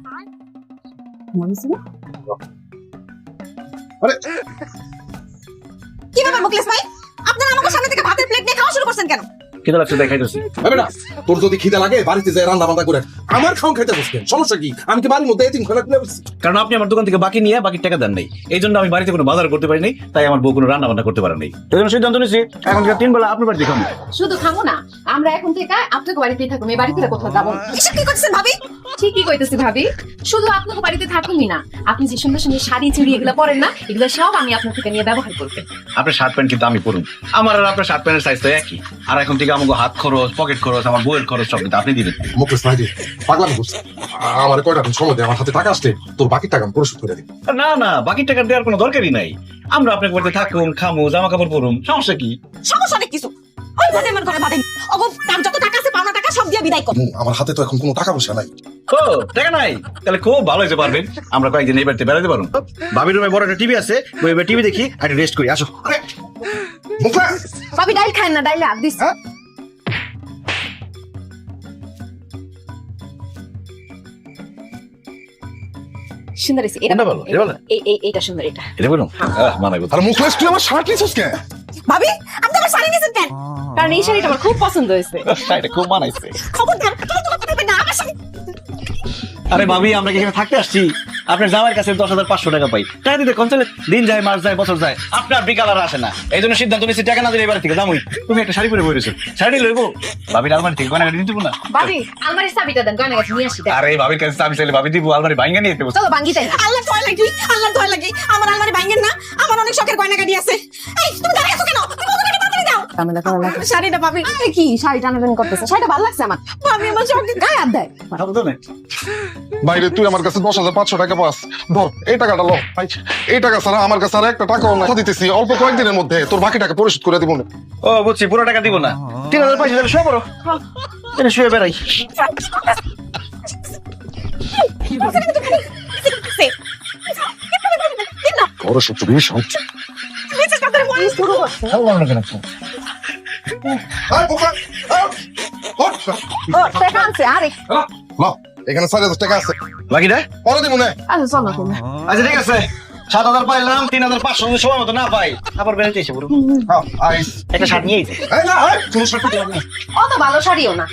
কি ব্যাপার মুখলেস ভাই, আপনারা আমাকে সামনে থেকে ভাতের প্লেট নিয়ে খাওয়া শুরু করছেন কেন? খিদা লাগছে তাই খাইতেছি। না তোর যদি খিদা লাগে বাড়িতে যাই রান্না বান্না করে আমার খাওয়া খাইতে বসবেন, সমস্যা কি? আমি কি বাড়ির মধ্যে এতিম খোলা খুলে বসছি? কারণ আপনি আমার দোকান থেকে বাকি নিয়ে বাকি টাকা দেন নাই, এই জন্য আমি বাড়িতে কোনো বাজার করতে পারি নাই, তাই আমার বউ কোনো রান্না বান্না করতে পারে নাই। এই জন্য সিদ্ধান্ত নিয়েছি এখন থেকে 3 বেলা আপনার বাড়িতে খাবো। শুধু খাবো না, আমরা এখন থেকে আপনাকে বাড়িতেই থাকবো, এই বাড়ি থেকে কোথাও যাবো না। এসব কি করছেন ভাবি? ঠিকই কইতেছি ভাবি, শুধু আপনাকে বাড়িতে থাকুমি না, আপনি যে সুন্দর সুন্দর শাড়ি চুড়ি এগুলো পরেন না, এগুলো সব আমি আপনার থেকে নিয়ে ব্যবহার করবো। আপনার শার্ট প্যান্ট কিন্তু আমি পরুন, আমার আর আপনার শার্ট প্যান্টের সাইজ তো একই। আর এখন থেকে আমাকে হাত খরচ, পকেট খরচ, আমার বইয়ের খরচ সব কিন্তু আপনি দিবেন। মুখলেস ভাই পাগলামি করছে, আমার কয়টা দিন সময় দে, আমার হাতে টাকা আসছে, তোর বাকি টাকা আমি পরিশোধ করে দিই। না না, বাকি টাকা দেওয়ার কোনো দরকারই নাই। আমরা আপনার বাড়িতে থাকুন, খামু, জামা কাপড় পরুন, সমস্যা কি? সমস্যা অনেক কিছু, ওই ভাতে মন করে ভাতে অগো, তার যত টাকা আছে পাওনা টাকা সব দিয়ে বিদায় কর। আমার হাতে তো এখন কোনো টাকা পয়সা নাই। ও টাকা নাই, তাহলে খুব ভালো হইতে পারবেন, আমরা কয়েকদিন এই বাড়িতে বেড়াতে পারুন। ভাবির রুমে বড় একটা টিভি আছে, ওই টিভি দেখি আর রেস্ট করি। আসো। মুখলেস ভাবি ডাইল খায় না, ডাইলে হাত দিস। সুন্দর হয়েছে, এটা কোনটা ভালো? এটা ভালো? এইটা সুন্দর, এটা এটা বলুন মানাবো। আর মুখলেস তুই আমার শার্ট নিছিস কেন? ভাবি আপনি আমার শাড়ি নিয়েছেন কেন? কারণ এই শাড়িটা আমার খুব পছন্দ হয়েছে। এটা খুব মানাইছে। খবরদার তোমাকে করবে না আমার শাড়ি। আরে ভাবি, আমরা কি এখানে থাকতে আসছি? আপনার জামাইয়ের কাছে 10,500 টাকা পাই, টাকা দিতে কোন চলে, দিন যায়, মাস যায়, বছর যায়, আপনার বিকাল আর আসে না। এই জন্য সিদ্ধান্ত নিয়েছি টাকা না দিলে এবার থেকে দামই। তুমি একটা শাড়ি পরে বইরেছো, শাড়ি লইবো? ভাবির আলমারি থেকে গয়না নিতে না। ভাবি আলমারির চাবিটা দেন, গয়না গাছ নিয়ে আসি। আরে ভাবির কাছে চাবি চাইলে ভাবি দিব, আলমারি ভাঙা নিয়ে দেবো। চলো ভাঙ্গি তাই। আল্লাহ ভয় লাগি, আল্লাহ ভয় লাগি, আমার আলমারি ভাঙেন না, আমার অনেক শখের গয়না গাড়ি আছে। এই তুমি দাঁড়িয়ে আছো কেন? তুমি বন্ধুকে তাড়াতাড়ি দাও। আমি দেখো শাড়িটা ভাবি কি শাড়ি টানাটানি করতেছে, শাড়িটা ভালো লাগছে আমার। ভাবি আমার শখের গায়ে হাত দেয়। বাইরে তুই আমার কাছে 10,500 টাকা পাস, ধর এই টাকাটা লো। এই টাকা ছাড়া আমার কাছে আর একটা টাকাও না, দিতেছি অল্প কয়েকদিনের মধ্যে তোর বাকি টাকা পরিশোধ করে দিব না। ও বুঝছি, পুরো টাকা দিব না, 3,000 পয়সা দিলে শুয়ে পড়ো, এটা শুয়ে বেড়াই। বড় সত্য ভীষণ। এখানে 4,000 টাকা আছে, বাকিটা পরে দিব না। আচ্ছা ঠিক আছে, 7,000 পাইলাম, 3,500 যদি সময় মতো না পাই আবার বেড়াতে এসে পড়ো। আইস একটা শার্ট নিয়ে এই না, কোনো শর্ত দিলাম না। অত ভালো শাড়িও না।